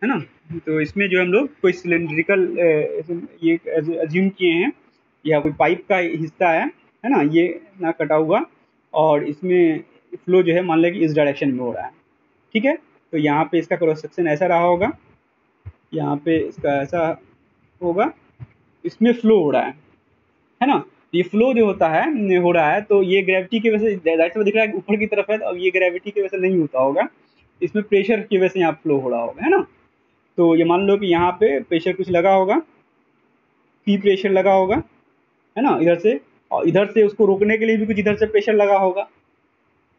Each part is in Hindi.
है ना। तो इसमें जो हम लोग कोई सिलेंड्रिकल ये अज्यूम किए हैं या कोई पाइप का हिस्सा है ना, ये ना कटा हुआ, और इसमें फ्लो जो है मान लें कि इस डायरेक्शन में हो रहा है, ठीक है। तो यहाँ पे इसका क्रॉस सेक्शन ऐसा रहा होगा, यहाँ पे इसका ऐसा होगा, इसमें फ्लो हो रहा है ना। ये फ्लो जो होता है हो रहा है, तो ये ग्रेविटी की वजह से राइट में दिख रहा है ऊपर की तरफ है, तो अब ये ग्रेविटी की वजह से नहीं होता होगा, इसमें प्रेशर की वजह से यहाँ फ्लो हो रहा होगा, है ना। तो ये मान लो कि यहाँ पे प्रेशर कुछ लगा होगा, पी प्रेशर लगा होगा, है ना, इधर से, और इधर से उसको रोकने के लिए भी कुछ इधर से प्रेशर लगा होगा,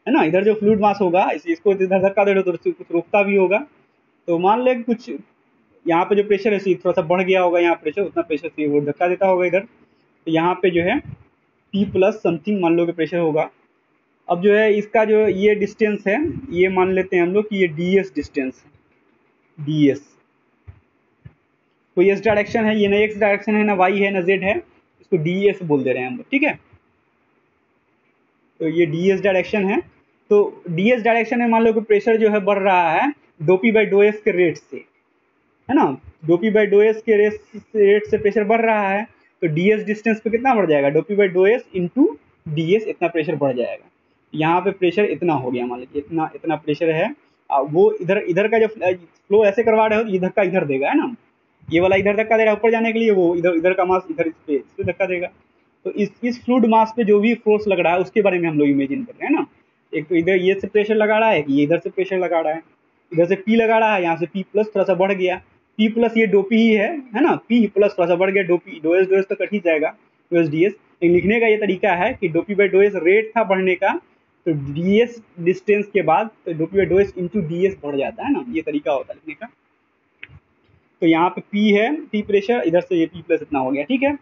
है ना। इधर जो फ्लूइड मास होगा इसको इधर धक्का दे तो कुछ रोकता भी होगा। तो मान लें कुछ यहाँ पे जो प्रेशर है थोड़ा सा बढ़ गया होगा, यहाँ प्रेशर उतना प्रेशर से वो धक्का देता होगा इधर, तो यहाँ पे जो है पी प्लस समथिंग मान लो कि प्रेशर होगा। अब जो है इसका जो ये डिस्टेंस है, ये मान लेते हैं हम लोग कि ये डी एस डिस्टेंस है, डी एस। कोई एस डायरेक्शन है, ये ना एक्स डायरेक्शन है, ना वाई है, ना जेड है, इसको डी एस बोल दे रहे हैं हम लोग, ठीक है। तो ये डी एस डायरेक्शन है। तो डी एस डायरेक्शन में मान लो कि प्रेशर जो है बढ़ रहा है dough P by dough S के रेट से, है ना। Dough P by dough S के रेट से प्रेशर बढ़ रहा है, तो डी एस डिस्टेंस पे कितना बढ़ जाएगा, dough P by dough S into D s, इतना प्रेशर बढ़ जाएगा। यहाँ पे प्रेशर इतना हो गया, मान लीजिए इतना इतना प्रेशर है। वो इधर इधर का जो फ्लो ऐसे करवा रहे हो तो ये धक्का इधर देगा, है ना, ये वाला इधर धक्का दे रहा है ऊपर जाने के लिए, वो इधर इधर का मास इधर इस पे धक्का देगा। तो इस फ्लूइड मास पे जो भी फोर्स लग रहा है उसके बारे में हम लोग इमेजिन कर रहे हैं ना। एक तो इधर ये से प्रेशर लगा रहा है, ये इधर से प्रेशर लगा रहा है, इधर से पी लगा रहा है, यहाँ से पी प्लस थोड़ा सा बढ़ गया, पी प्लस ये डो पी ही है ना, पी प्लस थोड़ा सा बढ़ गया, डो एस तो कट ही जाएगा, डो एस डी एस। लिखने का ये तरीका है कि dough P by dough S rate था बढ़ने का, तो डी एस डिस्टेंस के बाद तो dough P by dough S into D S बढ़ जाता है ना, ये तरीका होता है लिखने का। तो यहाँ पे पी है, पी प्रेशर, इधर से ये पी प्लस इतना हो गया, ठीक है।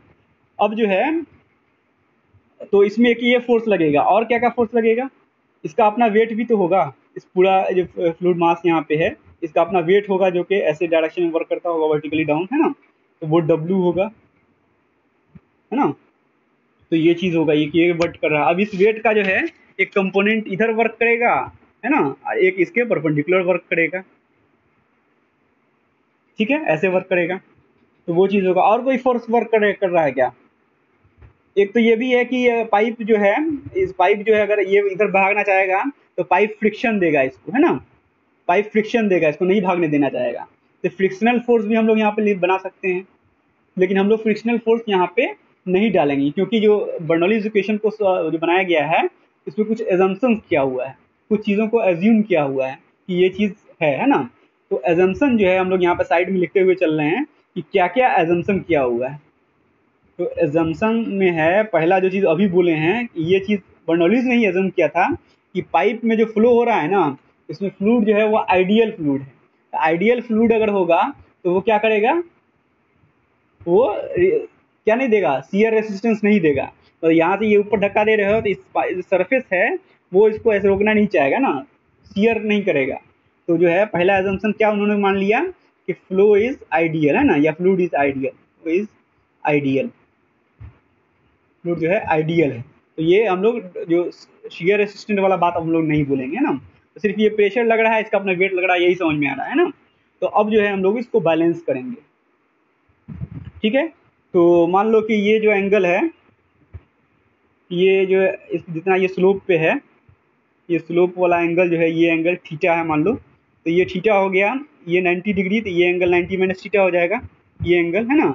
अब जो है तो इसमें एक ये फोर्स लगेगा, और क्या क्या फोर्स लगेगा, इसका अपना वेट भी तो होगा, इस पूरा जो फ्लूइड मास यहाँ पे है इसका अपना वेट होगा जो कि ऐसे डायरेक्शन में वर्क करता होगा वर्टिकली डाउन, है ना। तो वो डब्ल्यू होगा, है ना। तो ये चीज़ होगा, ये वर्क कर रहा है। अब इस वेट का जो है एक कंपोनेंट इधर वर्क करेगा, है ना, एक इसके परपेंडिकुलर वर्क करेगा, ठीक है, ऐसे वर्क करेगा। तो वो चीज़ होगा। और कोई फोर्स वर्क कर रहा है क्या, एक तो ये भी है कि पाइप जो है, इस पाइप जो है अगर ये इधर भागना चाहेगा तो पाइप फ्रिक्शन देगा इसको, है ना, पाइप फ्रिक्शन देगा, इसको नहीं भागने देना चाहेगा। तो फ्रिक्शनल फोर्स भी हम लोग यहाँ पे बना सकते हैं, लेकिन हम लोग फ्रिक्शनल फोर्स यहाँ पे नहीं डालेंगे, क्योंकि जो बर्नौलीज इक्वेशन को जो बनाया गया है इसमें कुछ एजम्पन्स किया हुआ है, कुछ चीज़ों को एज्यूम किया हुआ है कि ये चीज़ है ना। तो एजम्पन जो है हम लोग यहाँ पे साइड में लिखते हुए चल रहे हैं कि क्या क्या एजम्पन किया हुआ है। तो एजम्पन में है पहला जो चीज़ अभी बोले हैं कि ये चीज़ बर्नौलीज ने ही एजम किया था कि पाइप में जो फ्लो हो रहा है ना, इसमें फ्लूइड जो है वो आइडियल फ्लूइड है। आइडियल फ्लूइड अगर होगा तो वो क्या करेगा, वो क्या नहीं देगा, शियर रेसिस्टेंस नहीं देगा। तो यहाँ से ये ऊपर धक्का दे रहे हो तो इस सरफेस है वो इसको ऐसे रोकना नहीं चाहेगा ना, शियर नहीं करेगा। तो जो है पहला एजम्पन क्या उन्होंने मान लिया कि फ्लो इज आइडियल, है ना, या fluid is ideal, flow is ideal, fluid जो है आइडियल है। तो ये हम लोग जो शियर रेसिस्टेंट वाला बात हम लोग नहीं बोलेंगे ना, तो सिर्फ ये प्रेशर लग रहा है, इसका अपना वेट लग रहा है, यही समझ में आ रहा है ना। तो अब जो है हम लोग इसको बैलेंस करेंगे, ठीक है। तो मान लो कि ये जो एंगल है, ये जो इस जितना ये स्लोप पे है, ये स्लोप वाला एंगल जो है ये एंगल थीटा है मान लो, तो ये थीटा हो गया, ये 90 डिग्री, तो ये एंगल 90 माइनस थीटा हो जाएगा, ये एंगल, है ना।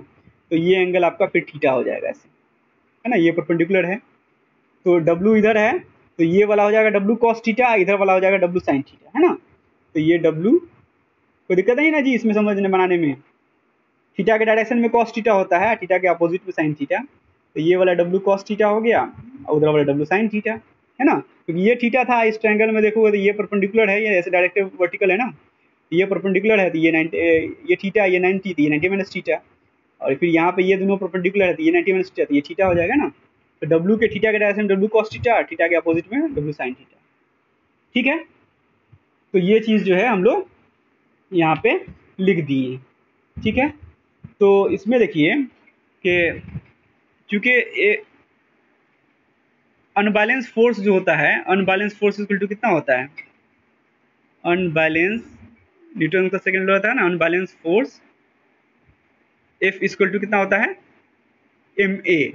तो ये एंगल आपका फिर थीटा हो जाएगा ऐसे, है ना, ये परपेंडिकुलर है। तो डब्लू इधर है तो ये वाला हो जाएगा डब्लू कॉस थीटा, इधर वाला हो जाएगा डब्लू साइन थीटा, है ना। तो ये डब्लू, कोई दिक्कत नहीं ना जी इसमें समझने बनाने में। थीटा के डायरेक्शन में कॉस थीटा होता है, थीटा के अपोजिट में साइन थीटा। तो ये वाला डब्लू कॉस थीटा हो गया और उधर वाला डब्लू साइन थीटा, है ना। क्योंकि ये थीटा था, इस ट्रायंगल में देखोगे तो ये परपेंडिकुलर है, ये ऐसे डायरेक्ट वर्टिकल है ना, ये परपेंडिकुलर है, तो ये 90, ये थीटा, ये 90, तो ये 90 माइनस थीटा, और फिर यहाँ पे ये दोनों परपेंडिकुलर है तो ये 90 माइनस थीटा, तो ये थीटा हो जाएगा ना। तो डब्लू के थीटा के direction W cos theta, theta के अपोजिट में डब्लू साइन थीटा, ठीक है। तो ये चीज़ जो है हम लोग यहाँ पे लिख दिए, ठीक है। तो इसमें देखिए कि चूंकि अनबैलेंस फोर्स जो होता है, अनबैलेंस फोर्स इक्वल टू कितना होता है, अनबैलेंस न्यूटन का सेकंड लॉ होता है ना, unbalance force F equal to कितना होता है, ma,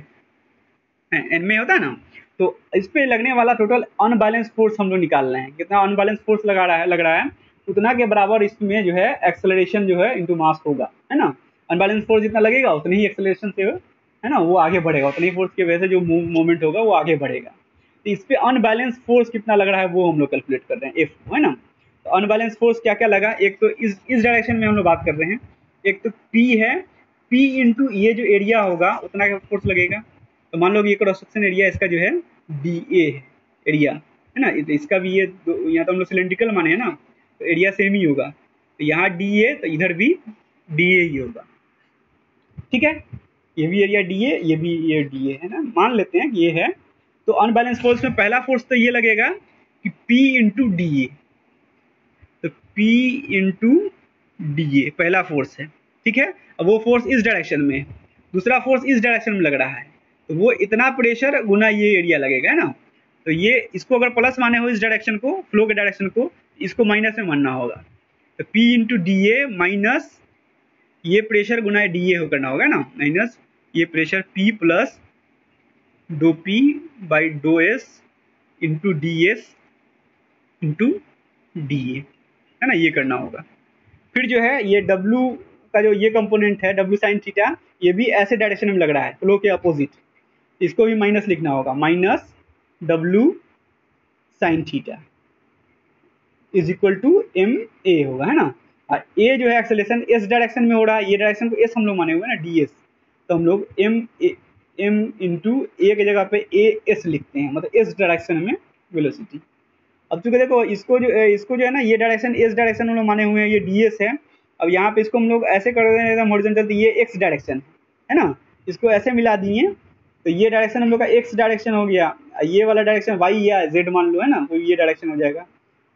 एन में होता है ना। तो इस पे लगने वाला टोटल अनबैलेंस फोर्स हम लोग निकाल रहे हैं, कितना अनबैलेंस फोर्स लग रहा है उतना के बराबर इसमें जो है एक्सेलरेशन जो है इनटू मास होगा, है ना। अनबैलेंस फोर्स जितना लगेगा उतनी ही एक्सेलरेशन से है ना वो आगे बढ़ेगा, उतनी फोर्स की वजह से जो मूवमेंट होगा वो आगे बढ़ेगा। तो इस पे अनबैलेंस फोर्स कितना लग रहा है वो हम लोग कैलकुलेट कर रहे हैं, एफ, है ना। तो अनबैलेंस फोर्स क्या क्या लगा, एक तो इस डायरेक्शन में हम लोग बात कर रहे हैं, एक तो पी है, पी इंटू ये जो एरिया होगा उतना का फोर्स लगेगा। तो मान लो कि ये क्रॉस सेक्शन एरिया इसका जो है डी ए एरिया, है ना। इसका भी ये यहाँ तो हम लोग सिलेंड्रिकल माने है ना, तो एरिया सेम ही होगा। तो यहाँ डी ए तो इधर भी डी ए ही होगा, ठीक है। ये भी एरिया डी ए, ये भी ये डी ए है ना, मान लेते हैं कि ये है। तो अनबैलेंस फोर्स में पहला फोर्स तो ये लगेगा कि P इंटू डी ए, तो P इंटू डी ए पहला फोर्स है, ठीक है। अब वो फोर्स इस डायरेक्शन में है, दूसरा फोर्स इस डायरेक्शन में लग रहा है, तो वो इतना प्रेशर गुना ये एरिया लगेगा, है ना। तो ये इसको अगर प्लस माने हो इस डायरेक्शन को, फ्लो के डायरेक्शन को, इसको माइनस में मानना होगा। तो P into D A minus ये प्रेशर गुना डी ए करना होगा ना, माइनस ये प्रेशर P प्लस डो P by dough S into D S into D A, है ना, ये करना होगा। फिर जो है ये W का जो ये कंपोनेंट है W साइन थीटा, ये भी ऐसे डायरेक्शन में लग रहा है फ्लो के अपोजिट, इसको भी माइनस लिखना होगा, minus W sine theta is equal to M A होगा, है ना। और ए जो है एक्सेलरेशन एस डायरेक्शन में हो रहा है, ये डायरेक्शन को एस हम लोग माने हुए ना डी एस, तो हम लोग एम इंटू ए की जगह पे ए एस लिखते हैं, मतलब एस डायरेक्शन में वेलोसिटी। अब चूंकि देखो इसको जो है ना ये डायरेक्शन एस डायरेक्शन हम लोग माने हुए हैं, ये डी एस है। अब यहाँ पे इसको हम लोग ऐसे कर रहे हैं एकदम हॉरिजॉन्टल, तो ये एक्स डायरेक्शन है ना, इसको ऐसे मिला दिए तो ये डायरेक्शन हम लोग का एक्स डायरेक्शन हो गया, ये वाला डायरेक्शन वाई या जेड मान लो, है ना, तो ये डायरेक्शन हो जाएगा।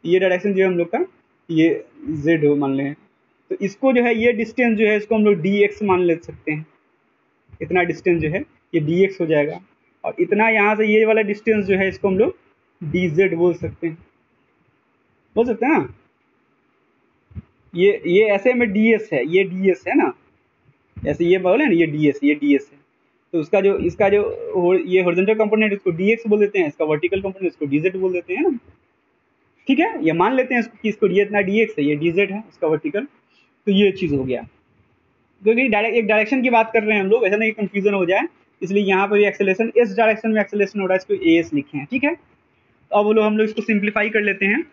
ये डायरेक्शन जो है हम लोग का ये जेड हो मान लें, तो इसको जो है ये डिस्टेंस जो है इसको हम लोग डी एक्स मान ले सकते हैं, इतना डिस्टेंस जो है ये डी एक्स हो जाएगा। और इतना यहाँ से ये वाला डिस्टेंस जो है इसको हम लोग डी जेड बोल सकते हैं, बोल सकते हैं ना। ये ऐसे में डी एस है, ये डी एस है ना, ऐसे ये बोले ना ये डी एस है। तो उसका जो इसका जो ये हॉरिजॉन्टल कंपोनेंट इसको डी एक्स बोल देते हैं, इसका वर्टिकल कंपोनेंट इसको डी जेड बोल देते हैं ना, ठीक है। ये मान लेते हैं कि इसको ये इतना डी एक्स है, ये डी जेड है इसका वर्टिकल। तो ये चीज़ हो गया, क्योंकि एक डायरेक्शन की बात कर रहे हैं हम लोग, ऐसा नहीं कंफ्यूजन हो जाए, इसलिए यहाँ पर एक्सेलरेशन इस डायरेक्शन में एक्सेलरेशन हो रहा है, इसको ए एस लिखे हैं, ठीक है। तो अब हम लोग इसको सिंप्लीफाई कर लेते हैं,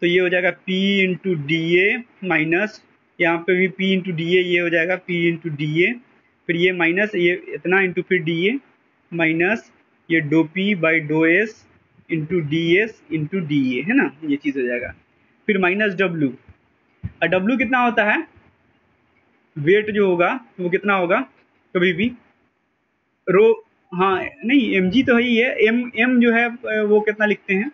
तो ये हो जाएगा P into D A minus यहाँ पे भी P इंटू डी ए, ये हो जाएगा P इंटू डी ए, फिर ये माइनस ये इतना इंटू फिर डी ए माइनस ये डो P by dough S into D S into D A, है ना, ये चीज़ हो जाएगा। फिर माइनस W, और W कितना होता है, वेट जो होगा वो कितना होगा कभी भी रो, हाँ नहीं mg तो है ही है, m जो है वो कितना लिखते हैं,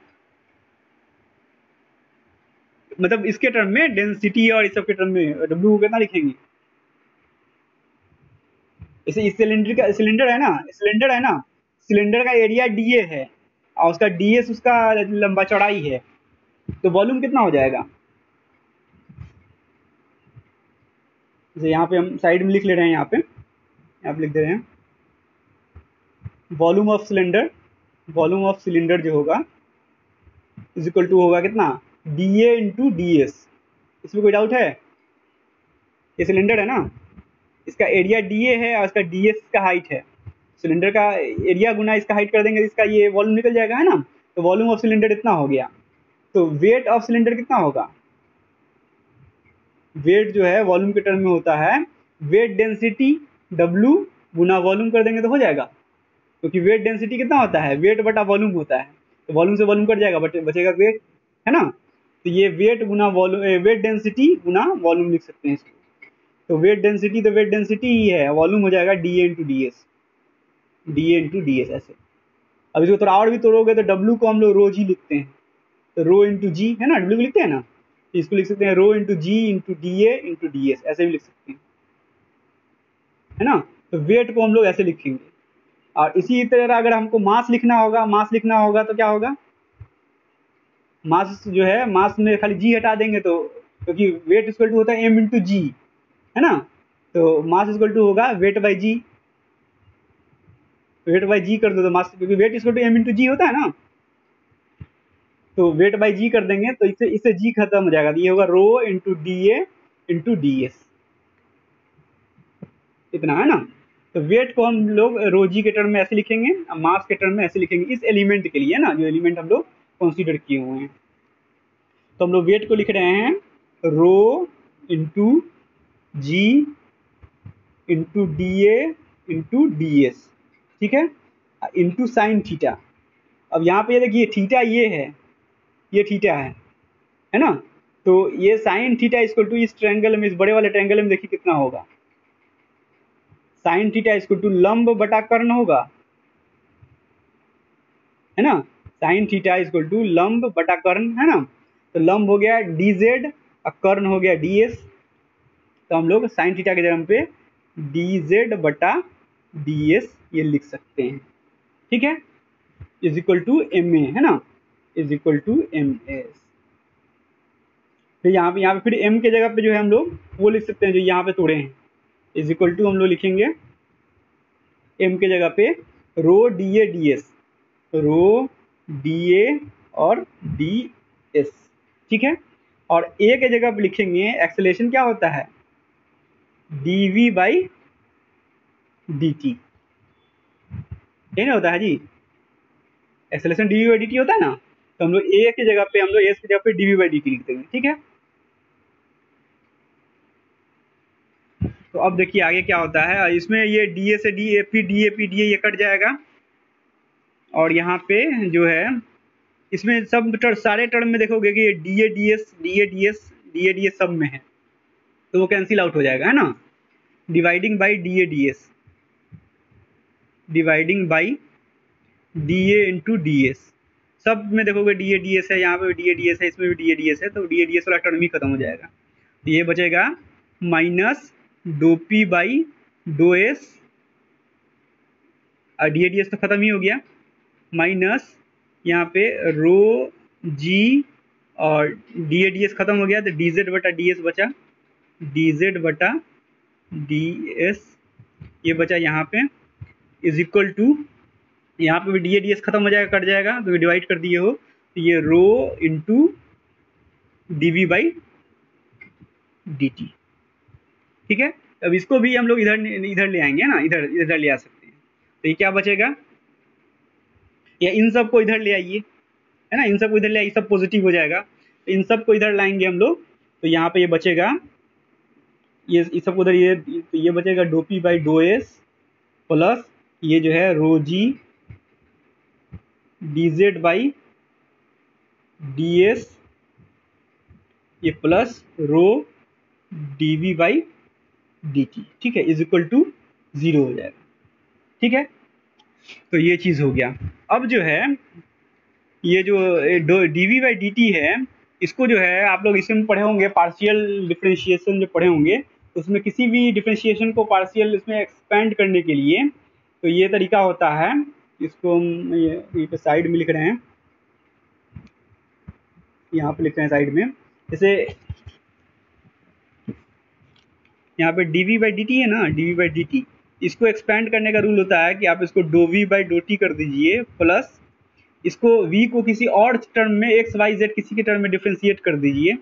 मतलब इसके टर्म में डेंसिटी और इस सब के टर्म में W को कितना लिखेंगे, इसे इस सिलेंडर है ना, सिलेंडर का एरिया dA है और उसका ds उसका लंबा चौड़ाई है, तो वॉल्यूम कितना हो जाएगा, जैसे यहाँ पे हम साइड में लिख ले रहे हैं, यहाँ पे लिख दे रहे हैं वॉल्यूम ऑफ सिलेंडर जो होगा इज इक्वल टू होगा कितना dA इंटू ds। इसमें कोई डाउट है, ये सिलेंडर है ना, इसका एरिया dA है और इसका ds का हाइट है, सिलेंडर का एरिया गुना इसका हाइट कर देंगे, इसका ये वॉल्यूम निकल जाएगा, है ना। तो वॉल्यूम ऑफ सिलेंडर इतना हो गया, तो वेट ऑफ सिलेंडर कितना होगा, वेट जो है वॉल्यूम के टर्म में होता है वेट डेंसिटी W गुना वॉल्यूम कर देंगे तो हो जाएगा, क्योंकि वेट डेंसिटी कितना होता है, वेट बटा वॉल्यूम होता है, तो वॉल्यूम से वॉल्यूम कट जाएगा बचेगा वेट, है ना। तो ये वेट गुना वॉल्यूम, वेट डेंसिटी गुना वॉल्यूम लिख सकते हैं इसको, तो वेट डेंसिटी ही है, वॉल्यूम हो जाएगा dA इंटू डी एस ऐसे। अब इसको थोड़ा और भी तोड़ोगे तो W को हम लोग रो जी लिखते हैं, तो रो इंटू जी है ना, W को लिखते हैं ना, इसको लिख सकते हैं rho into g into D A into D s, ऐसे भी लिख सकते हैं, है ना। तो वेट को हम लोग ऐसे लिखेंगे। और इसी तरह अगर हमको मास लिखना होगा तो क्या होगा, मास जो है, मास में खाली जी हटा देंगे तो क्योंकि वेट इक्वल टू होता है m इंटू जी, है ना। तो मास इक्वल टू होगा weight by g, weight by g कर दो तो मास, क्योंकि weight equal to m into g होता है ना, तो वेट बाई जी कर देंगे तो इससे जी खत्म हो जाएगा, तो ये होगा rho into D A into D s, इतना है ना। तो वेट को हम लोग रो जी के टर्म में ऐसे लिखेंगे, मास के टर्म में ऐसे लिखेंगे इस एलिमेंट के लिए ना, जो एलिमेंट हम लोग कंसीडर किए हुए हैं। तो हम लोग वेट को लिख रहे हैं rho into g into D A into D s, ठीक है, इंटू साइन थीटा। अब यहाँ पे ये देखिए थीटा ये है, ये थीटा है ना। तो ये साइन थीटा इक्वल टू इस ट्रायंगल में, इस बड़े वाले ट्रायंगल में देखिए कितना होगा, साइन थीटा इक्वल टू लंब बटा कर्ण होगा, है ना। साइन थीटा इक्वल टू लंब बटा कर्ण, है ना। तो लंब हो गया डी जेड और कर्ण हो गया डी एस। तो हम लोग साइन थीटा के जगह पे डी जेड बटा डी एस ये लिख सकते हैं, ठीक है, is equal to M A, है ना, is equal to M S. फिर यहाँ पे फिर m के जगह पे जो है हम लोग वो लिख सकते हैं जो यहाँ पे तोड़े हैं, इज इक्वल टू हम लोग लिखेंगे m के जगह पे rho d A d s, rho d A और डी एस, ठीक है। और a के जगह पे लिखेंगे एक्सेलरेशन क्या होता है, d we by D t, यही ना होता है जी, acceleration d we by D t होता है ना। तो हम लोग a की जगह पे, हम लोग s की जगह पे D we by D T लिख देंगे, ठीक है। तो अब देखिए आगे क्या होता है, इसमें ये डी ए से डी ए फिर D A P D A ये कट जाएगा, और यहाँ पे जो है इसमें सब सारे टर्म में देखोगे कि D A d S D A d S D A d S सब में है, तो वो कैंसिल आउट हो जाएगा, है ना। Dividing by D A d S, dividing by D A into D S, सब में देखोगे डी ए डी एस है, यहाँ पे डी ए डी एस है, इसमें भी डी ए डी एस है, तो डी ए डी एस वाला टर्म ही खत्म हो जाएगा। तो ये बचेगा minus dough P by dough S, और डी ए डी एस तो खत्म ही हो गया, माइनस यहाँ पे रो जी और डी ए डी एस खत्म हो गया, तो डी जेड बटा डी एस बचा, डी जेड बटा डी एस ये बचा यहाँ पे, इज इक्वल टू यहाँ पे भी डी ए डी एस खत्म हो जाएगा, कट जाएगा, तो डिवाइड कर दिए हो, तो ये rho into d we by D t, ठीक है। अब इसको भी हम लोग इधर इधर ले आएंगे ना, इधर इधर ले आ सकते हैं। तो ये क्या बचेगा, या इन सब को इधर ले आइए, है ना, इन सब को इधर ले आइए, सब पॉजिटिव हो जाएगा, तो इन सब को इधर लाएंगे हम लोग, तो यहाँ पे ये बचेगा, ये इस सब उधर, ये बचेगा d P by dough S plus ये जो है rho G D Z by D S, ये plus rho d we by D t, ठीक है, इज इक्वल टू 0 हो जाएगा, ठीक है। तो ये चीज़ हो गया। अब जो है ये जो D we by D T है, इसको जो है आप लोग इसमें पढ़े होंगे, पार्शियल डिफ्रेंशिएशन जो पढ़े होंगे, तो उसमें किसी भी डिफ्रेंशिएशन को पार्शियल इसमें एक्सपेंड करने के लिए तो ये तरीका होता है, इसको हम ये पे साइड में लिख रहे हैं, यहाँ पे लिख रहे हैं साइड में, जैसे यहाँ पे D we by D T है ना, D we by D T, इसको एक्सपेंड करने का रूल होता है कि आप इसको डो वी बाई डो टी कर दीजिए, प्लस इसको v को किसी और टर्म में x y z किसी के टर्म में डिफ्रेंशिएट कर दीजिए,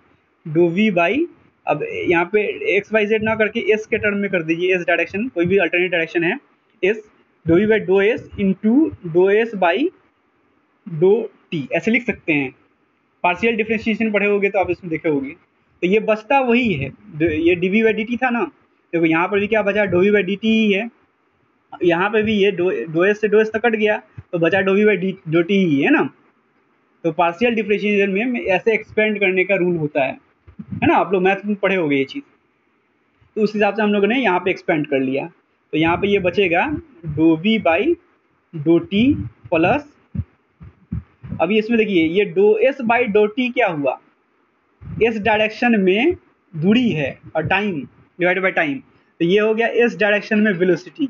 डो वी बाई, अब यहाँ पे x y z ना करके s के टर्म में कर दीजिए, s डायरेक्शन कोई भी अल्टरनेट डायरेक्शन है, s डो we by dough S into डो एस बाई डो टी, ऐसे लिख सकते हैं। पार्शियल डिफ्रेंशिएशन पढ़े होगे तो आप इसमें देखे होगे। तो ये बचता वही है, ये D we by D t था ना, देखो यहाँ पर भी क्या बचा, d we by D t ही है, यहाँ पे भी ये डो एस से डो एस तक कट गया, तो बचा d we by dough t ही है ना। तो पार्शियल डिफरेंशिएशन में ऐसे एक्सपेंड करने का रूल होता है ना, आप लोग मैथ में पढ़े होंगे ये चीज़। तो उस हिसाब से हम लोगों ने यहाँ पे एक्सपेंड कर लिया, तो यहाँ पे ये बचेगा डो we by dough T plus, अभी इसमें देखिए ये dough S by dough T क्या हुआ, एस डायरेक्शन में दूरी है और टाइम डिवाइड बाई टाइम, तो ये हो गया एस डायरेक्शन में वेलोसिटी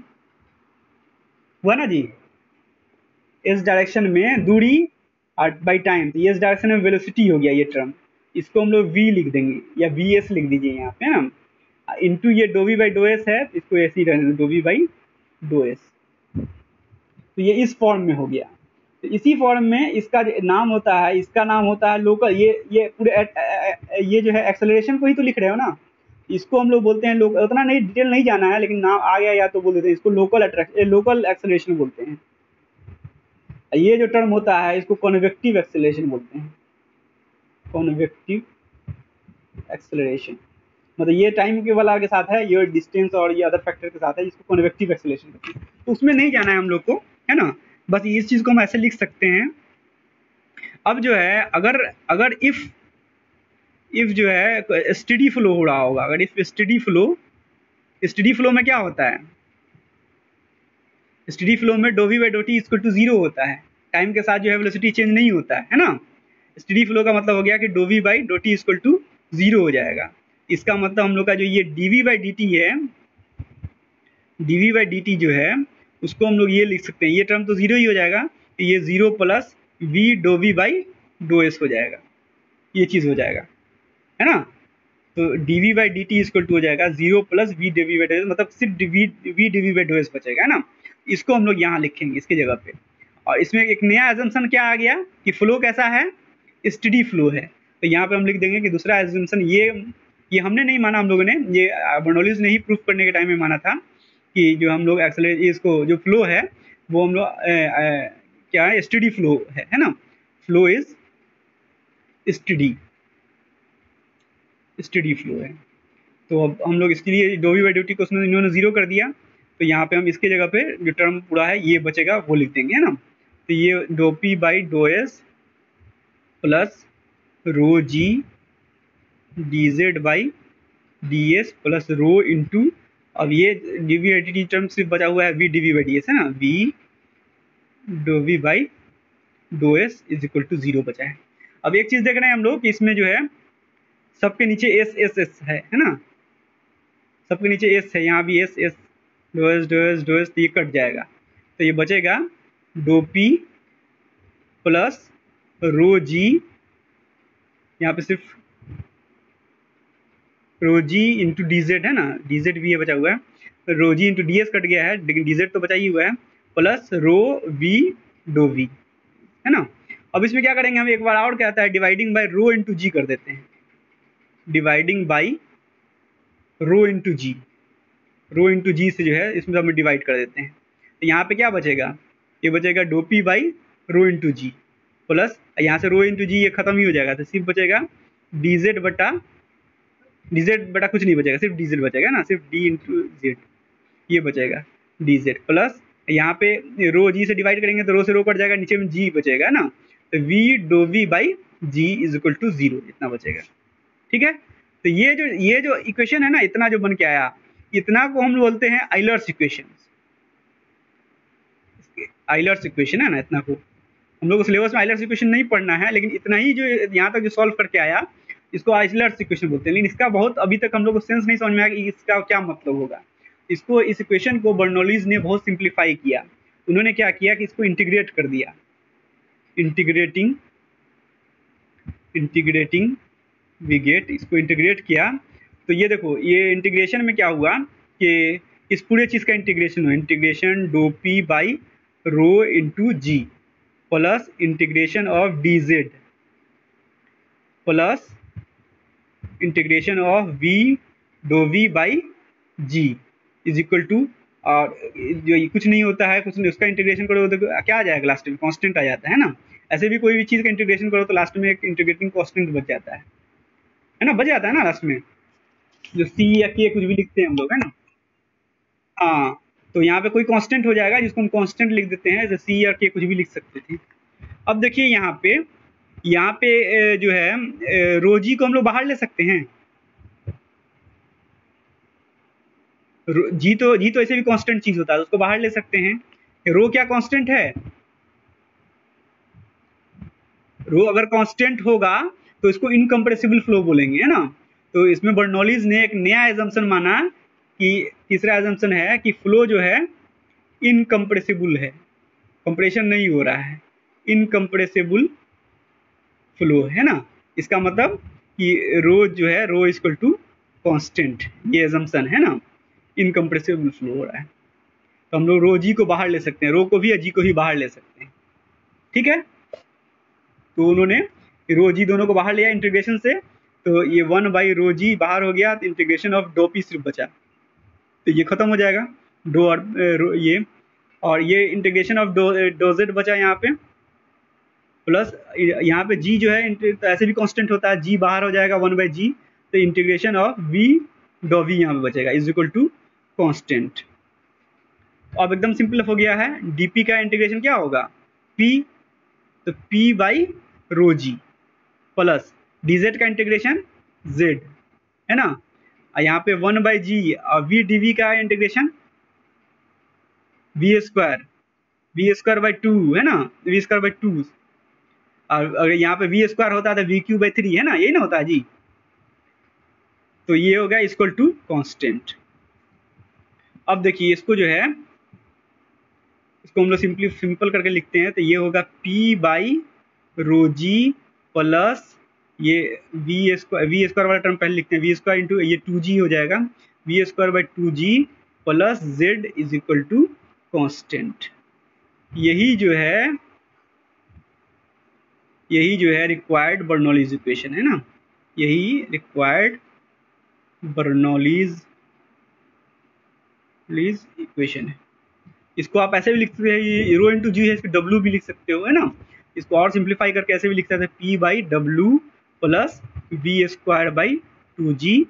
हुआ ना जी, एस डायरेक्शन में दूरी और बाई टाइम, तो एस डायरेक्शन में वेलोसिटी हो गया ये टर्म। इसको हम लोग v लिख देंगे या vs लिख दीजिए यहाँ पे, है ना, इंटू ये डो वी बाई डो एस है, इसको ऐसे ही रहने डो वी बाई डो एस। तो ये इस फॉर्म में हो गया। तो इसी फॉर्म में इसका नाम होता है, इसका नाम होता है लोकल, ये पूरे ये जो है एक्सेलरेशन को ही तो लिख रहे हो ना, इसको हम लोग बोलते हैं लोकल। उतना नहीं डिटेल नहीं जाना है, लेकिन नाम आ गया या तो बोल देते हैं इसको लोकल एक्सेलरेशन बोलते हैं। ये जो टर्म होता है इसको कॉन्वेक्टिव एक्सेलरेशन बोलते हैं, कॉन्वेक्टिव एक्सेलरेशन। मतलब ये टाइम के वाला के साथ है, ये डिस्टेंस और ये अदर फैक्टर के साथ है, इसको कॉन्वेक्टिव एक्सेलरेशन कहते हैं। तो उसमें नहीं जाना है हम लोग को, है ना, बस इस चीज़ को हम ऐसे लिख सकते हैं। अब जो है अगर इफ जो है स्टेडी फ्लो हो रहा होगा, अगर इफ स्टेडी फ्लो में क्या होता है, स्टेडी फ्लो में डो we by dough T equal to 0 होता है, टाइम के साथ जो है वेलोसिटी चेंज नहीं होता है ना। स्टेडी फ्लो का मतलब हो गया कि डो we by dough T equal to 0 हो जाएगा। इसका मतलब हम लोग का जो ये D we by D T है, d we by D t जो है उसको हम लोग ये लिख सकते हैं, ये टर्म तो 0 ही हो जाएगा, तो ये 0 plus V dough we by dough S हो जाएगा, ये चीज़ हो जाएगा, है ना। तो D we by D T equal to हो जाएगा 0 plus V D we by dough S, मतलब सिर्फ V D we by dough S बचेगा, है ना। इसको हम लोग यहाँ लिखेंगे इसकी जगह पे। और इसमें एक नया एजम्पशन क्या आ गया कि फ्लो कैसा है, स्टेडी फ्लो है। तो यहाँ पे हम लिख देंगे कि दूसरा एजम्पशन ये हमने नहीं माना, हम लोगों ने ये बर्नौलीज ने ही प्रूफ करने के टाइम में माना था कि जो हम लोग इसको जो फ्लो है वो हम लोग क्या है, स्टेडी फ्लो है ना, फ्लो इज स्टेडी फ्लो है। तो अब हम लोग इसके लिए डो वी बाई डो टी को इन्होंने 0 कर दिया, तो यहाँ पे हम इसके जगह पे जो टर्म पूरा है ये बचेगा वो लिख देंगे, है ना। तो ये डो P by dough S plus rho G D Z by D S plus rho into, अब ये D we by D T term सिर्फ बचा हुआ है V D we by D S, है ना, वी dough we by dough S is equal to 0 बचा है। अब एक चीज़ देख रहे हैं हम लोग कि इसमें जो है सबके नीचे एस एस एस है ना, सबके नीचे एस है, यहाँ भी s s d s d s d S, तो ये कट जाएगा, तो ये बचेगा d p plus rho g, यहाँ पे सिर्फ rho g into d z है ना, डी जेड भी ये बचा हुआ है, rho g into D s cut गया है, लेकिन डी जेड तो बचा ही हुआ है, plus rho v dough v, है ना। अब इसमें क्या करेंगे हम, एक बार और क्या आता है, dividing by rho into g कर देते हैं, dividing by rho into g, rho into g से जो है इसमें हम डिवाइड कर देते हैं। तो यहाँ पे क्या बचेगा, ये बचेगा d P by rho into g plus यहाँ से रो इंटू जी ये खत्म ही हो जाएगा, तो सिर्फ बचेगा डी जेड बटा कुछ नहीं बचेगा, सिर्फ डी जेड बचेगा ना, सिर्फ डी इंटू जेड ये बचेगा डी जेड प्लस यहाँ पे रो जी से डिवाइड करेंगे तो रो से रो कट जाएगा, नीचे में जी बचेगा ना, तो v dough we by g is equal to 0 इतना बचेगा, ठीक है। तो ये जो इक्वेशन है ना, इतना जो बन के आया, इतना को हम बोलते हैं आइलर्स इक्वेशन, आइलर्स इक्वेशन है ना, इतना को हम लोग सिलेबस में आइलर्स इक्वेशन नहीं पढ़ना है, लेकिन इतना ही जो यहाँ तक जो सॉल्व करके आया इसको आइलर्स इक्वेशन बोलते हैं। लेकिन इसका बहुत अभी तक हम लोग को सेंस नहीं समझ में आया कि इसका क्या मतलब होगा। इसको इस इक्वेशन को बर्नौलीज ने बहुत सिंप्लीफाई किया, उन्होंने क्या किया कि इसको इंटीग्रेट कर दिया, इंटीग्रेटिंग विगेट, इसको इंटीग्रेट किया। तो ये देखो ये इंटीग्रेशन में क्या हुआ कि इस पूरे चीज़ का इंटीग्रेशन हुआ, integration d P by rho into g plus integration of d z plus integration of v dough we by g is equal to, और जो कुछ नहीं होता है, कुछ नहीं, उसका इंटीग्रेशन करो तो क्या आ जाएगा, लास्ट में कांस्टेंट आ जाता है ना। ऐसे भी कोई भी चीज़ का इंटीग्रेशन करो तो लास्ट में एक इंटीग्रेटिंग कांस्टेंट बच जाता है ना, बच जाता है ना लास्ट में, जो सी या के कुछ भी लिखते हैं हम लोग, है ना। हाँ, तो यहाँ पे कोई कांस्टेंट हो जाएगा जिसको हम कांस्टेंट लिख देते हैं, जैसे सी या के कुछ भी लिख सकते थे। अब देखिए यहाँ पे जो है रोजी को हम लोग बाहर ले सकते हैं, जी तो ऐसे भी कांस्टेंट चीज होता है, उसको बाहर ले सकते हैं। रो क्या कांस्टेंट है, रो अगर कांस्टेंट होगा तो इसको इनकम्प्रेसिबल फ्लो बोलेंगे, है ना। तो इसमें बर्नौलीज ने एक नया एजम्पशन माना कि तीसरा एजम्पशन है कि फ्लो जो है इनकम्प्रेसिबल है, कंप्रेशन नहीं हो रहा है, इनकम्प्रेसिबल फ्लो है ना। इसका मतलब कि रो जो है रो इक्वल टू कांस्टेंट, ये एजम्पशन है ना, इनकम्प्रेसिबल फ्लो हो रहा है, तो हम लोग रो जी को बाहर ले सकते हैं, रो को भी या जी को भी बाहर ले सकते हैं। ठीक है, तो उन्होंने रो जी दोनों को बाहर लिया इंटीग्रेशन से, तो ये 1 रो जी बाहर हो गया, तो इंटीग्रेशन ऑफ डो पी सिर्फ बचा, तो ये खत्म हो जाएगा डो और ये, और ये इंटीग्रेशन ऑफ डो जेड बचा यहाँ पे, प्लस यहाँ पे जी जो है तो ऐसे भी कांस्टेंट होता है, जी बाहर हो जाएगा 1/g, तो integration of v dough v यहाँ पे बचेगा इज इक्वल टू कांस्टेंट। अब एकदम सिंपल हो गया है, डीपी का इंटीग्रेशन क्या होगा, पी, तो p by rho g plus dz का इंटीग्रेशन z, है ना, यहाँ पे 1/g और वी डी का इंटीग्रेशन वी स्क्वायर बाई 2, है ना, वी स्क्वायर बाई 2, और अगर यहाँ पे वी स्क्वायर होता है तो वी क्यू बाई 3, है ना, यही ना होता है जी, तो ये हो गया इक्वल टू कांस्टेंट। अब देखिए इसको जो है, इसको हम लोग सिंपल करके लिखते हैं, तो ये होगा p by rho g plus ये वी स्क्वायर वाला टर्म पहले लिखते हैं, वी स्क्वायर इंटू ये 2g हो जाएगा, v square by 2g plus z is equal to constant. यही जो है रिक्वायर्ड बर्नौलीज इक्वेशन, है ना, यही रिक्वायर्ड बर्नौलीज इक्वेशन है। इसको आप ऐसे भी लिख सकते हैं, रो इंटू जी है, इसको डब्ल्यू भी लिख सकते हो, है ना, इसको और सिंप्लीफाई करके ऐसे भी लिख सकते हैं, पी बाई डब्ल्यू plus v square by 2g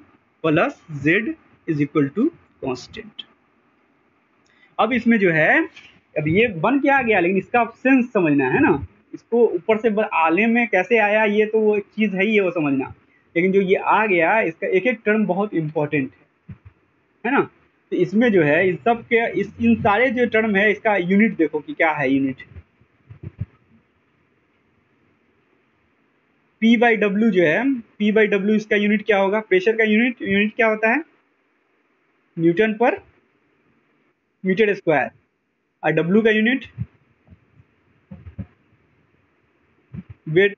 plus z is equal to constant. अब इसमें जो है, अब ये बन के आ गया, लेकिन इसका सेंस समझना है ना, इसको ऊपर से आले में कैसे आया ये तो वो एक चीज़ है ही है वो समझना, लेकिन जो ये आ गया इसका एक एक टर्म बहुत इंपॉर्टेंट है ना, तो इसमें जो है इन सब के इन सारे जो टर्म है इसका यूनिट देखो कि क्या है, यूनिट P बाई डब्ल्यू जो है, P बाई डब्ल्यू इसका यूनिट क्या होगा, प्रेशर का यूनिट क्या होता है, न्यूटन पर मीटर स्क्वायर, और डब्ल्यू का यूनिट वेट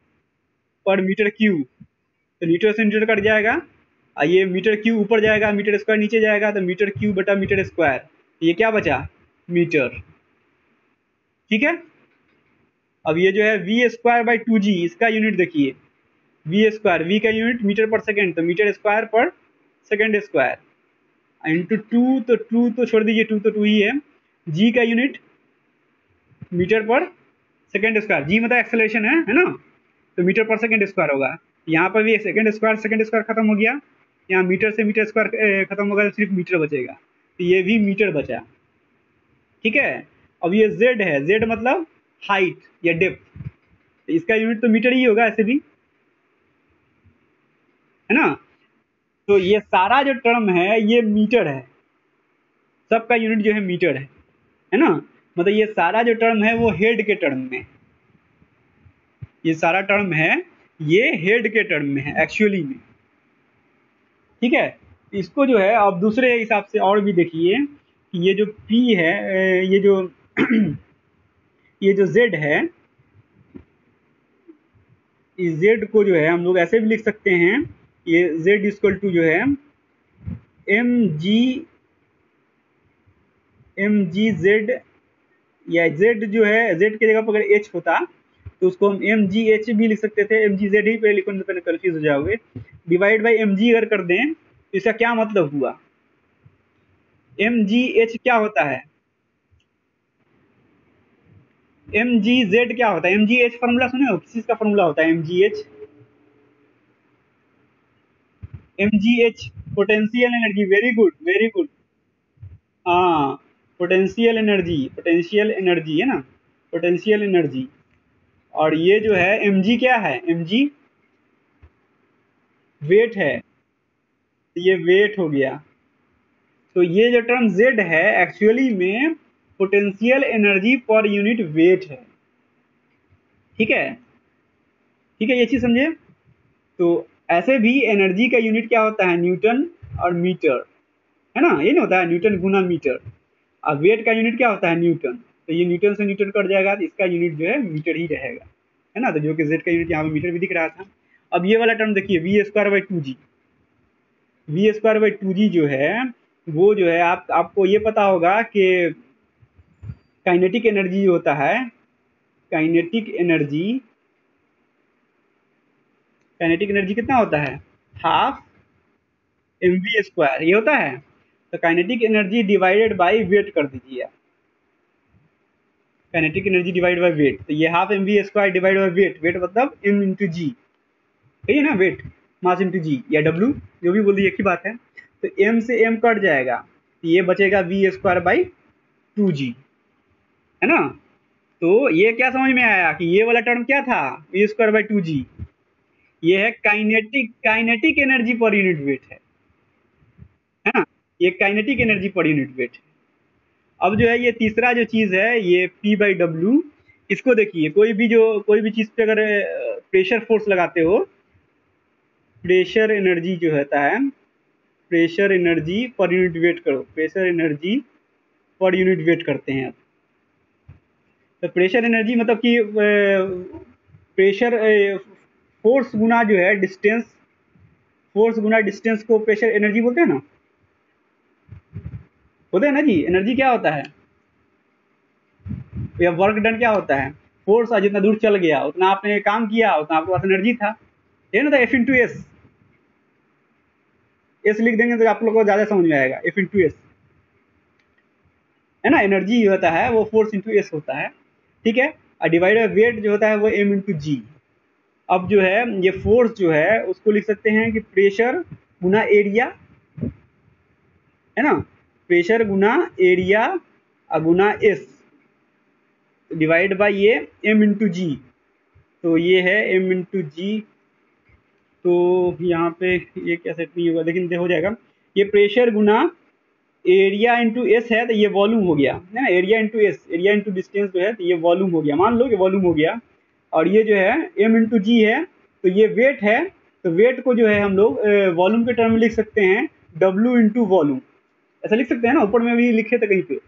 पर मीटर क्यूब, तो मीटर से मीटर कट जाएगा, और ये मीटर क्यूब ऊपर जाएगा, मीटर स्क्वायर नीचे जाएगा, तो मीटर क्यूब बटा मीटर स्क्वायर, ये क्या बचा, मीटर। ठीक है, अब ये जो है वी स्क्वायर बाई 2g, इसका यूनिट देखिए, वी स्क्वायर, वी का यूनिट मीटर पर सेकेंड, तो मीटर स्क्वायर पर सेकेंड स्क्वायर, इंटू 2, तो 2 तो छोड़ दीजिए, 2 तो 2 ही है, जी का यूनिट मीटर पर सेकेंड स्क्वायर, जी मतलब एक्सेलरेशन है ना, तो मीटर पर सेकेंड स्क्वायर होगा, यहाँ पर भी सेकेंड स्क्वायर खत्म हो गया, यहाँ मीटर से मीटर स्क्वायर खत्म होगा, तो सिर्फ मीटर बचेगा, तो ये भी मीटर बचा। ठीक है, अब ये z है, z मतलब हाइट या डेप्थ, तो इसका यूनिट तो मीटर ही होगा ऐसे भी, है ना, तो ये सारा जो टर्म है ये मीटर है, सबका यूनिट जो है मीटर है ना, मतलब ये सारा जो टर्म है वो हेड के टर्म में, ये सारा टर्म है ये हेड के टर्म में है एक्चुअली में। ठीक है, इसको जो है आप दूसरे हिसाब से और भी देखिए कि ये जो P है, ये जो ये जो Z है, इस Z को जो है हम लोग ऐसे भी लिख सकते हैं, ये Z इक्वल टू जो है mg या Z जो है, Z की जगह पर अगर H होता तो उसको हम mgh भी लिख सकते थे, mgz ही पे लिखो नहीं तो कंफ्यूज हो जाओगे, डिवाइड बाई mg अगर कर दें तो इसका क्या मतलब हुआ, mgh क्या होता है, mgz क्या होता है, mgh फॉर्मूला सुने हो, किस चीज का फॉर्मूला होता है mgh, potential energy, very good, हाँ पोटेंशियल एनर्जी है ना, पोटेंशियल एनर्जी, और ये जो है mg क्या है, mg वेट है, तो ये वेट हो गया, तो ये जो टर्म z है एक्चुअली में potential energy per unit wait है। ठीक है, ये चीज समझे, तो ऐसे भी एनर्जी का यूनिट क्या होता है, न्यूटन और मीटर, है ना, ये नहीं होता है न्यूटन गुना मीटर, और वेट का यूनिट क्या होता है, न्यूटन, तो ये न्यूटन से न्यूटन कट जाएगा, तो इसका यूनिट जो है मीटर ही रहेगा, है ना, तो जो कि z का यूनिट यहाँ पे मीटर भी दिख रहा था। अब ये वाला टर्म देखिए v²/2g, v²/2g जो है वो जो है आपको ये पता होगा कि काइनेटिक एनर्जी होता है, काइनेटिक एनर्जी कितना होता है, हाफ mv², ये होता है। तो kinetic energy divided by weight कर दीजिए, kinetic energy divide by weight, तो ये half mv² divide by weight, weight मतलब m इंटू जी, ठीक है ना, वेट मास इंटू जी या w, जो भी बोल दी एक ही बात है। तो m से m कट जाएगा, तो ये बचेगा v²/2g, है ना। तो ये क्या समझ में आया कि ये वाला टर्म क्या था, v²/2g, ये है kinetic energy per unit wait है ना, ये kinetic energy per unit wait है। अब जो है ये तीसरा जो चीज है ये P/W, इसको देखिए, कोई भी चीज पे अगर प्रेशर फोर्स लगाते हो, प्रेशर एनर्जी जो होता है, pressure energy per unit weight करो, pressure energy per unit weight करते हैं। तो प्रेशर एनर्जी मतलब कि प्रेशर फोर्स गुना जो है डिस्टेंस, फोर्स गुना डिस्टेंस को प्रेशर एनर्जी बोलते हैं ना, बोलते हैं ना जी। एनर्जी क्या होता है या वर्क डन क्या होता है, फोर्स, जितना दूर चल गया उतना आपने काम किया, उतना आपके पास एनर्जी था, ये ना था F इंटू एस। एस लिख देंगे तो आप लोग को ज्यादा समझ में आएगा, F इंटू एस, है ना। एनर्जी जो होता है वो फोर्स इंटू एस होता है, ठीक है। और डिवाइड बाय वेट जो होता है वो m इंटू जी। अब जो है ये फोर्स जो है उसको लिख सकते हैं कि प्रेशर गुना एरिया, है ना, pressure Guna area Guna S divide by ये m इंटू जी। तो ये है m इंटू जी, तो यहाँ पे ये क्या सेट नहीं होगा लेकिन हो जाएगा, ये प्रेशर गुना एरिया इंटू एस है, तो ये वॉल्यूम हो गया, है ना, area into S, area into distance जो है, तो ये वॉल्यूम हो गया, मान लो कि वॉल्यूम हो गया। और ये जो है m इंटू जी है, तो ये वेट है, तो वेट को जो है हम लोग वॉल्यूम के टर्म में लिख सकते हैं w इंटू वॉल्यूम, ऐसा लिख सकते हैं ना, ऊपर में भी लिखे थे कहीं पे,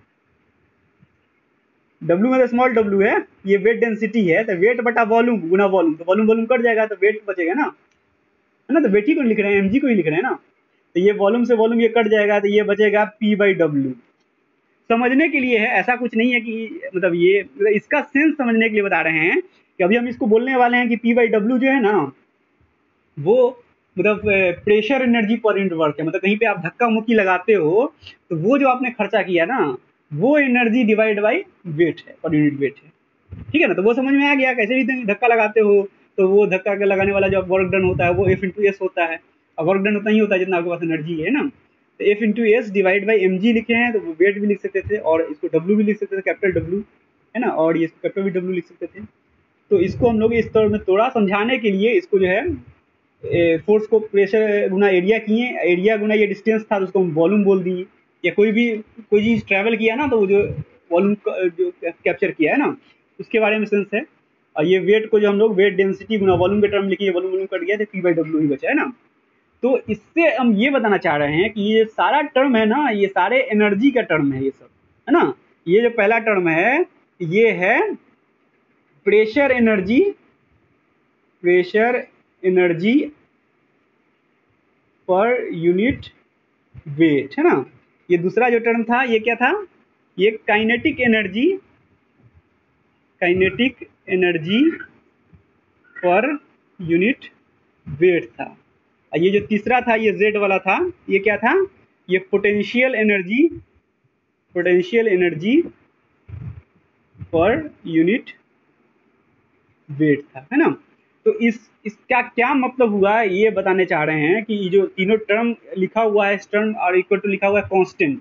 W में तो स्मॉल w है, ये वेट डेंसिटी है, तो वेट बटा वॉल्यूम गुना वॉल्यूम, तो वॉल्यूम कट जाएगा तो वेट बचेगा ना, है ना। तो वेट ही को लिख रहे हैं, mg को ही लिख रहे हैं ना, तो ये वॉल्यूम से वॉल्यूम ये कट जाएगा, तो ये बचेगा P/W। समझने के लिए है, ऐसा कुछ नहीं है कि मतलब ये मतलब इसका सेंस समझने के लिए बता रहे हैं कि अभी हम इसको बोलने वाले हैं कि P/W जो है ना वो मतलब pressure energy per unit work है, मतलब कहीं पे आप धक्का मुक्की लगाते हो तो वो जो आपने खर्चा किया ना वो एनर्जी डिवाइड बाई वेट है, पर यूनिट वेट है, ठीक है ना। तो वो समझ में आ गया, कैसे भी धक्का लगाते हो तो वो धक्का के लगाने वाला जो वर्क डन होता है वो F इंटू एस होता है, और वर्क डन उतना ही होता है जितना आपके पास एनर्जी है ना। तो F into S divide by mg लिखे हैं, तो वेट भी लिख सकते थे और इसको W भी लिख सकते थे, कैपिटल W, है ना, और ये कैपिटल भी W लिख सकते थे। तो इसको हम लोग इस तरह में थोड़ा समझाने के लिए इसको जो है फोर्स को प्रेशर गुना एरिया किए, एरिया गुना ये डिस्टेंस था तो उसको हम वॉल्यूम बोल दिए, या कोई चीज़ ट्रैवल किया ना तो वो जो वॉल्यूम जो कैप्चर किया है ना उसके बारे में सेंस है। और ये वेट को जो हम लोग वेट डेंसिटी गुना वॉल्यूम के टर्म लिखिए, वॉल्यूम कट गया तो P/W ही बचा, है ना। तो इससे हम ये बताना चाह रहे हैं कि ये सारा टर्म है ना, ये सारे एनर्जी का टर्म है ये सब, है ना। ये जो पहला टर्म है ये है pressure energy per unit wait, है ना। ये दूसरा जो टर्म था ये क्या था, ये kinetic energy per unit wait था। और ये जो तीसरा था ये Z वाला था, ये क्या था, ये potential energy per unit wait था, है ना। तो इसका क्या मतलब हुआ ये बताने चाह रहे हैं कि जो तीनों टर्म लिखा हुआ है, इस टर्म और इक्वल टू लिखा हुआ है कांस्टेंट,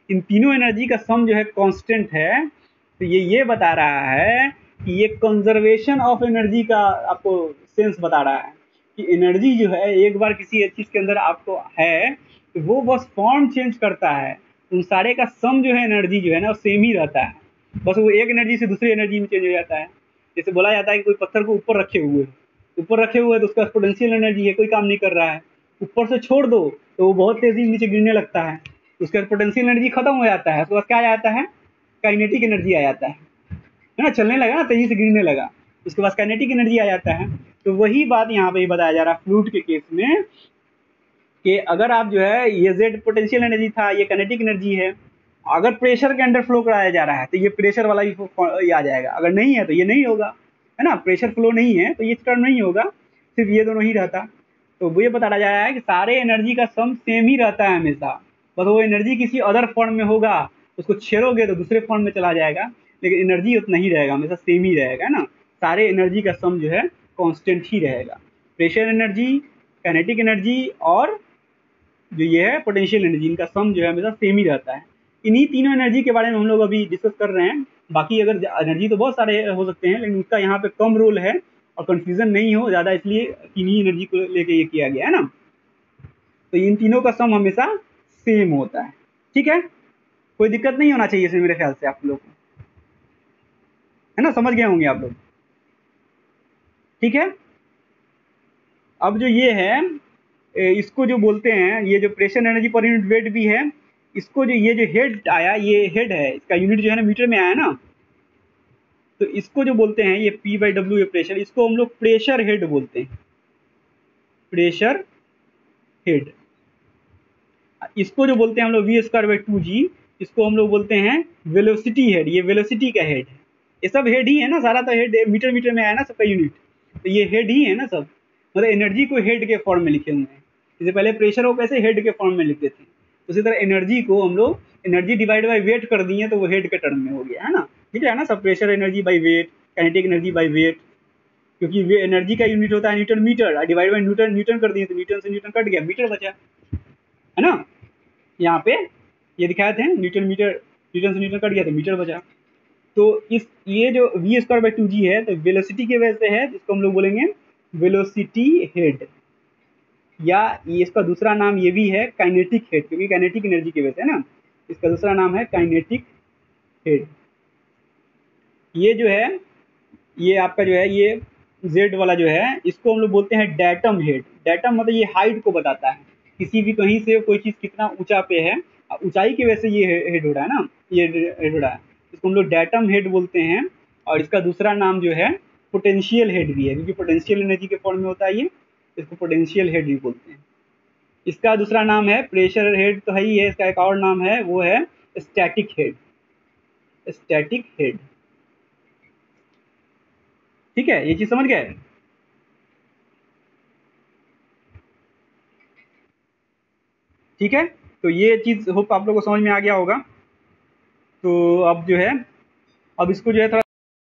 इन तीनों एनर्जी का सम जो है कांस्टेंट है। तो ये बता रहा है कि ये कंजर्वेशन ऑफ एनर्जी का आपको सेंस बता रहा है कि एनर्जी जो है एक बार किसी चीज़ के अंदर आपको है तो वो बस फॉर्म चेंज करता है, उन सारे का सम जो है एनर्जी जो है ना वो सेम ही रहता है, बस वो एक एनर्जी से दूसरी एनर्जी में चेंज हो जाता है। जैसे बोला जाता है कि कोई पत्थर को ऊपर रखे हुए तो उसका पोटेंशियल एनर्जी है, कोई काम नहीं कर रहा है, ऊपर से छोड़ दो तो वो बहुत तेजी नीचे गिरने लगता है, उसका पोटेंशियल एनर्जी खत्म हो जाता है, उसके बाद क्या आ जाता है, काइनेटिक एनर्जी आ जाता है ना, चलने लगा ना तेजी से गिरने लगा, उसके बाद काइनेटिक एनर्जी आ जाता है। तो वही बात यहाँ पे बताया जा रहा है फ्लूइड के केस में कि अगर आप जो है ये जेड पोटेंशियल एनर्जी था, ये काइनेटिक एनर्जी है, अगर प्रेशर के अंडर फ्लो कराया जा रहा है तो ये प्रेशर वाला भी ये आ जाएगा, अगर नहीं है तो ये नहीं होगा, है ना। प्रेशर फ्लो नहीं है तो ये टर्म नहीं होगा, सिर्फ ये दोनों ही रहता। तो वो ये बताया जा रहा है कि सारे एनर्जी का सम सेम ही रहता है हमेशा, बस वो एनर्जी किसी अदर फॉर्म में होगा, उसको छेड़ोगे तो दूसरे फॉर्म में चला जाएगा, लेकिन एनर्जी उतना ही रहेगा, हमेशा सेम ही रहेगा, है ना। सारे एनर्जी का सम जो है कांस्टेंट ही रहेगा। प्रेशर एनर्जी, काइनेटिक एनर्जी और जो ये है पोटेंशियल एनर्जी, इनका सम जो है हमेशा सेम ही रहता है। इन्हीं तीनों एनर्जी के बारे में हम लोग अभी डिस्कस कर रहे हैं। बाकी अगर एनर्जी तो बहुत सारे हो सकते हैं, लेकिन उसका यहाँ पे कम रोल है और कंफ्यूजन नहीं हो ज़्यादा, इसलिए इन्हीं एनर्जी को लेके ये किया गया है ना। तो इन तीनों का सम हमेशा सेम होता है, ठीक है। कोई दिक्कत नहीं होना चाहिए इसमें मेरे ख्याल से आप लोग को, है ना, समझ गए होंगे आप लोग, ठीक है। अब जो ये है इसको जो बोलते हैं, ये जो pressure energy per unit wait भी है, इसको जो ये जो हेड आया, ये हेड है, इसका यूनिट जो है ना मीटर में आया ना, तो इसको जो बोलते हैं ये P/W ये प्रेशर, इसको हम लोग प्रेशर हेड बोलते हैं, प्रेशर हेड। इसको जो बोलते हैं हम लोग V²/2G, इसको हम लोग बोलते हैं वेलोसिटी हेड, ये वेलोसिटी का हेड है। ये सब हेड ही है ना, सारा तो हेड मीटर मीटर में आया ना सबका यूनिट, तो ये हेड ही है ना सब, मतलब एनर्जी को हेड के फॉर्म में लिखे हुए हैं। जैसे पहले प्रेशर को कैसे हेड के फॉर्म में लिखते थे, उसी तरह एनर्जी को हम लोग एनर्जी डिवाइड बाई वेट कर दिए तो वो हेड के टर्म में हो गया, है ना, ठीक है ना सब। Pressure energy by weight, kinetic energy by weight, क्योंकि वे एनर्जी का यूनिट होता है newton metre, divide by newton, newton कर दिए तो न्यूटन से न्यूटन कट गया, मीटर बचा, है ना। यहाँ पे ये दिखाए थे न्यूटन मीटर, न्यूटन से न्यूटन कट गया तो मीटर बचा। तो इस ये जो V²/2G है तो वेलोसिटी की वजह से है, इसको हम लोग बोलेंगे वेलोसिटी हेड, या ये इसका दूसरा नाम ये भी है काइनेटिक हेड, क्योंकि काइनेटिक एनर्जी की वजह से, है ना, इसका दूसरा नाम है काइनेटिक हेड। ये जो है ये आपका जो है ये जेड वाला जो है, इसको हम लोग बोलते हैं डेटम हेड। डेटम मतलब ये हाइट को बताता है, किसी भी कहीं से कोई चीज़ कितना ऊंचा पे है, ऊंचाई की वजह से ये हेड हो रहा है ना, ये हेड हो रहा है, इसको हम लोग डेटम हेड बोलते हैं। और इसका दूसरा नाम जो है पोटेंशियल हेड भी है, क्योंकि पोटेंशियल एनर्जी के फॉर्म में होता है ये, इसको पोटेंशियल हेड भी बोलते हैं। इसका दूसरा नाम है प्रेशर हेड तो है ही है, इसका एक और नाम है वो है स्टैटिक हेड, स्टैटिक हेड, ठीक है। ये चीज समझ गए, ठीक है। तो ये चीज होप आप लोगों को समझ में आ गया होगा। तो अब जो है अब इसको जो है थोड़ा